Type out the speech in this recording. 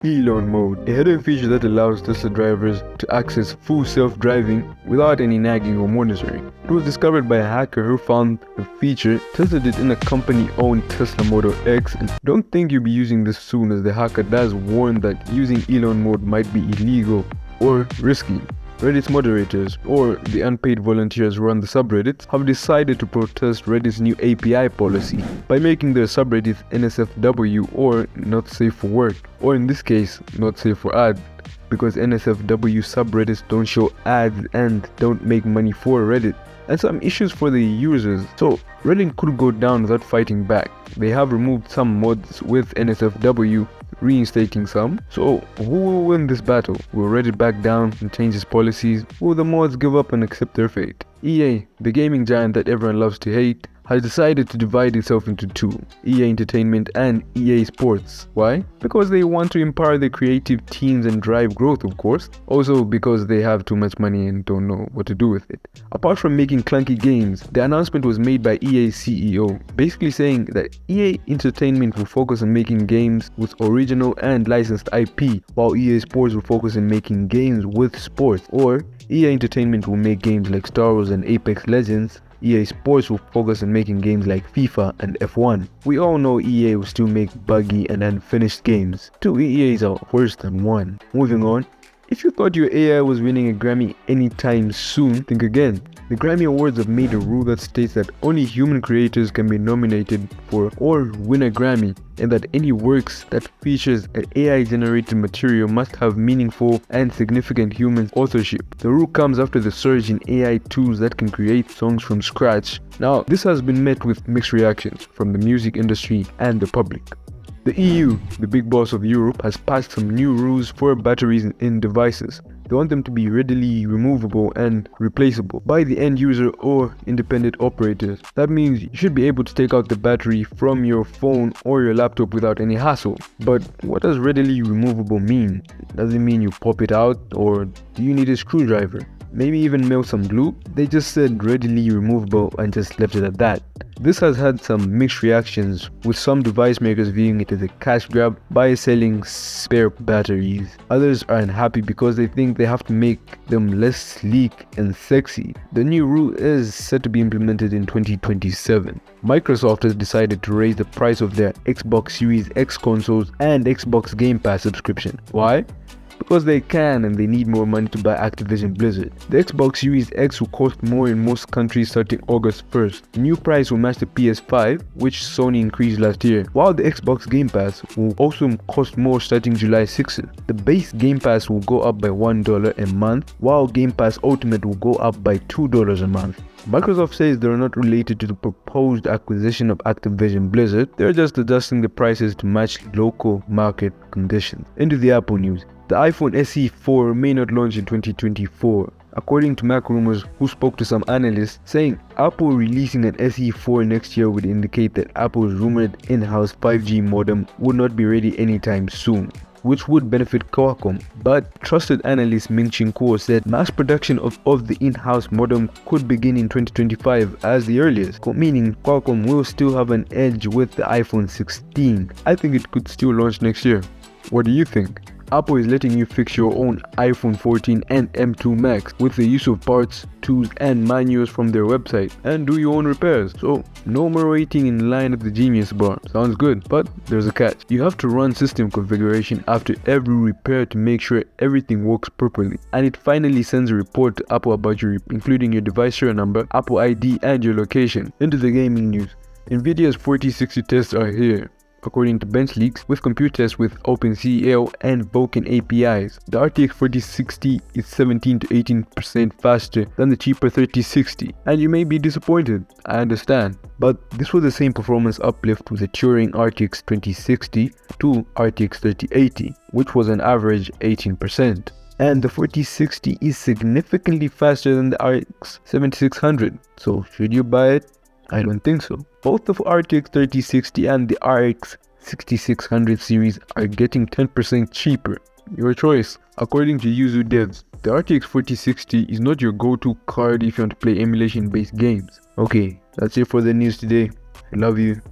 Elon mode, a hidden feature that allows Tesla drivers to access full self-driving without any nagging or monitoring. It was discovered by a hacker who found the feature, tested it in a company-owned Tesla Model X, and don't think you'll be using this soon, as the hacker does warn that using Elon mode might be illegal or risky. Reddit's moderators, or the unpaid volunteers who run the subreddits, have decided to protest Reddit's new API policy by making their subreddit NSFW, or not safe for work, or in this case, not safe for ads, because NSFW subreddits don't show ads and don't make money for Reddit, and some issues for the users. So Reddit could go down without fighting back. They have removed some mods with NSFW, reinstating some. So who will win this battle? Will Reddit back down and change its policies? Will the mods give up and accept their fate? EA, the gaming giant that everyone loves to hate, has decided to divide itself into two, EA Entertainment and EA Sports. Why? Because they want to empower their creative teams and drive growth, of course. Also because they have too much money and don't know what to do with it. Apart from making clunky games, the announcement was made by EA's CEO, basically saying that EA Entertainment will focus on making games with original and licensed IP, while EA Sports will focus on making games with sports, or EA Entertainment will make games like Star Wars and Apex Legends. EA Sports will focus on making games like FIFA and F1. We all know EA will still make buggy and unfinished games. 2 EAs are worse than 1. Moving on. If you thought your AI was winning a Grammy anytime soon, think again. The Grammy Awards have made a rule that states that only human creators can be nominated for or win a Grammy, and that any works that features an AI-generated material must have meaningful and significant human authorship. The rule comes after the surge in AI tools that can create songs from scratch. Now, this has been met with mixed reactions from the music industry and the public. The EU, the big boss of Europe, has passed some new rules for batteries in devices. They want them to be readily removable and replaceable by the end user or independent operators. That means you should be able to take out the battery from your phone or your laptop without any hassle. But what does readily removable mean? Does it mean you pop it out, or do you need a screwdriver? Maybe even melt some glue? They just said readily removable and just left it at that. This has had some mixed reactions, with some device makers viewing it as a cash grab by selling spare batteries. Others are unhappy because they think they have to make them less sleek and sexy. The new rule is set to be implemented in 2027. Microsoft has decided to raise the price of their Xbox Series X consoles and Xbox Game Pass subscription. Why? Because they can, and they need more money to buy Activision Blizzard. The Xbox Series X will cost more in most countries starting August 1st. The new price will match the PS5, which Sony increased last year, while the Xbox Game Pass will also cost more starting July 6th. The base Game Pass will go up by $1 a month, while Game Pass Ultimate will go up by $2 a month. Microsoft says they are not related to the proposed acquisition of Activision Blizzard. They are just adjusting the prices to match local market conditions. Into the Apple news. The iPhone SE4 may not launch in 2024, according to Mac Rumors, who spoke to some analysts, saying Apple releasing an SE4 next year would indicate that Apple's rumored in-house 5G modem would not be ready anytime soon, which would benefit Qualcomm. But trusted analyst Ming-Chin Kuo said mass production of the in-house modem could begin in 2025 as the earliest, meaning Qualcomm will still have an edge with the iPhone 16. I think it could still launch next year. What do you think? Apple is letting you fix your own iPhone 14 and M2 Max with the use of parts, tools and manuals from their website, and do your own repairs. So no more waiting in line at the Genius Bar. Sounds good, but there's a catch. You have to run system configuration after every repair to make sure everything works properly, and it finally sends a report to Apple about your including your device serial number, Apple ID and your location. Into the gaming news. Nvidia's 4060 tests are here. According to bench leaks, with compute tests with OpenCL and Vulkan APIs, the RTX 4060 is 17 to 18% faster than the cheaper 3060, and you may be disappointed, I understand, but this was the same performance uplift with the Turing RTX 2060 to RTX 3080, which was an average 18%. And the 4060 is significantly faster than the RX 7600, so should you buy it? I don't think so. Both the RTX 3060 and the RX 6600 series are getting 10% cheaper. Your choice. According to Yuzu Devs, the RTX 4060 is not your go-to card if you want to play emulation-based games. Okay, that's it for the news today. I love you.